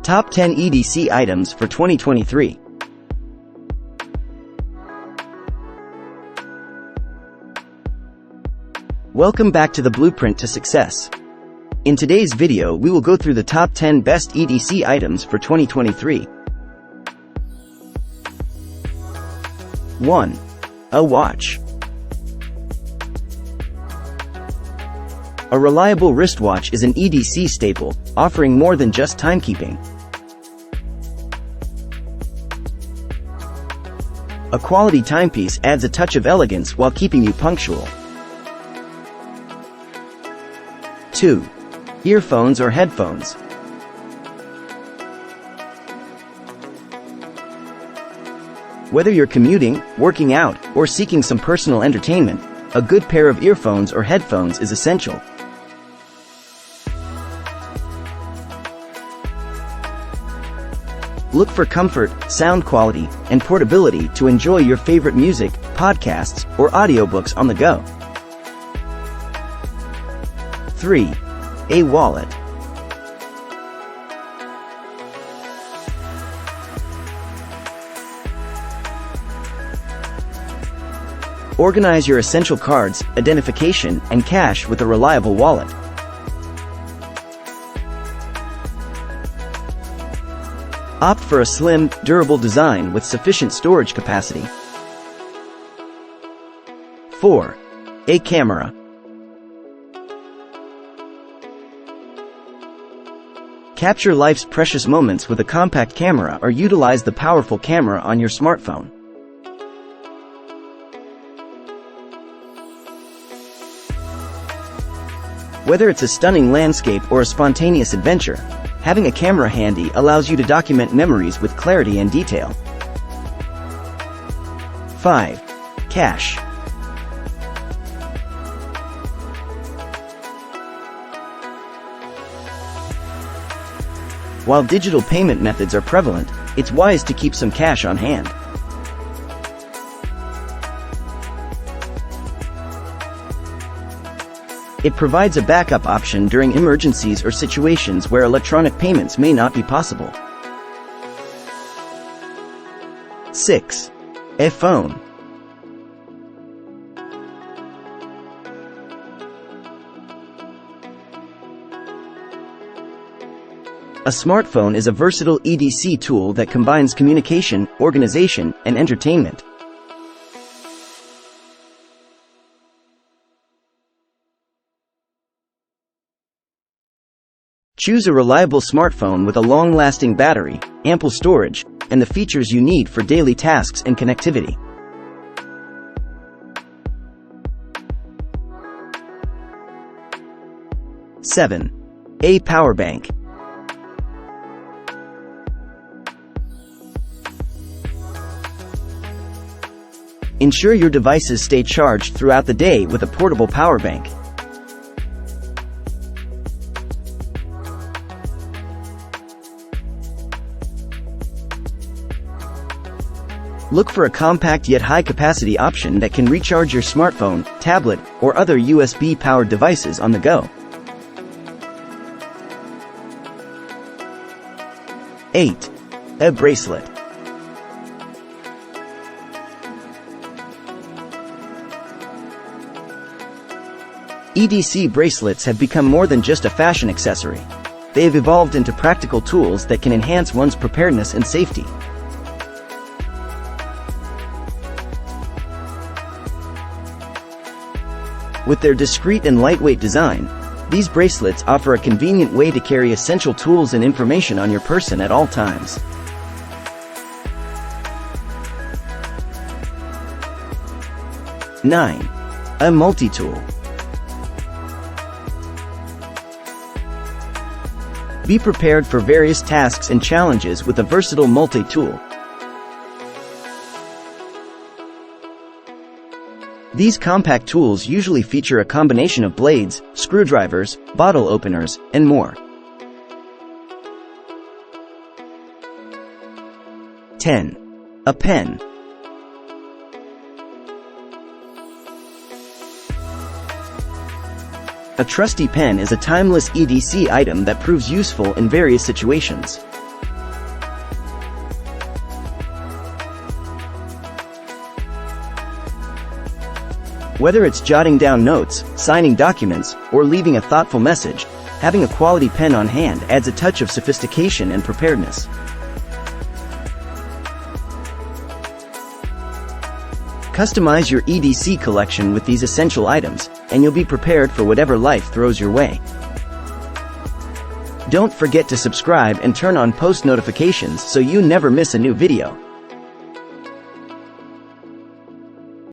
Top 10 EDC items for 2023. Welcome back to the Blueprint to Success. In today's video, we will go through the top 10 best EDC items for 2023. 1. A watch. A reliable wristwatch is an EDC staple, offering more than just timekeeping. A quality timepiece adds a touch of elegance while keeping you punctual. 2. Earphones or headphones. Whether you're commuting, working out, or seeking some personal entertainment, a good pair of earphones or headphones is essential. Look for comfort, sound quality, and portability to enjoy your favorite music, podcasts, or audiobooks on the go. 3. A wallet. Organize your essential cards, identification, and cash with a reliable wallet. Opt for a slim, durable design with sufficient storage capacity. 4. A camera. Capture life's precious moments with a compact camera or utilize the powerful camera on your smartphone. Whether it's a stunning landscape or a spontaneous adventure, having a camera handy allows you to document memories with clarity and detail. 5. Cash. While digital payment methods are prevalent, it's wise to keep some cash on hand. It provides a backup option during emergencies or situations where electronic payments may not be possible. 6. A phone. A smartphone is a versatile EDC tool that combines communication, organization, and entertainment. Choose a reliable smartphone with a long-lasting battery, ample storage, and the features you need for daily tasks and connectivity. Seven. A power bank. Ensure your devices stay charged throughout the day with a portable power bank. Look for a compact yet high-capacity option that can recharge your smartphone, tablet, or other USB-powered devices on the go. 8. A bracelet. EDC bracelets have become more than just a fashion accessory. They have evolved into practical tools that can enhance one's preparedness and safety. With their discreet and lightweight design, these bracelets offer a convenient way to carry essential tools and information on your person at all times. 9. A multi-tool. Be prepared for various tasks and challenges with a versatile multi-tool. These compact tools usually feature a combination of blades, screwdrivers, bottle openers, and more. 10. A pen. A trusty pen is a timeless EDC item that proves useful in various situations. Whether it's jotting down notes, signing documents, or leaving a thoughtful message, having a quality pen on hand adds a touch of sophistication and preparedness. Customize your EDC collection with these essential items, and you'll be prepared for whatever life throws your way. Don't forget to subscribe and turn on post notifications so you never miss a new video.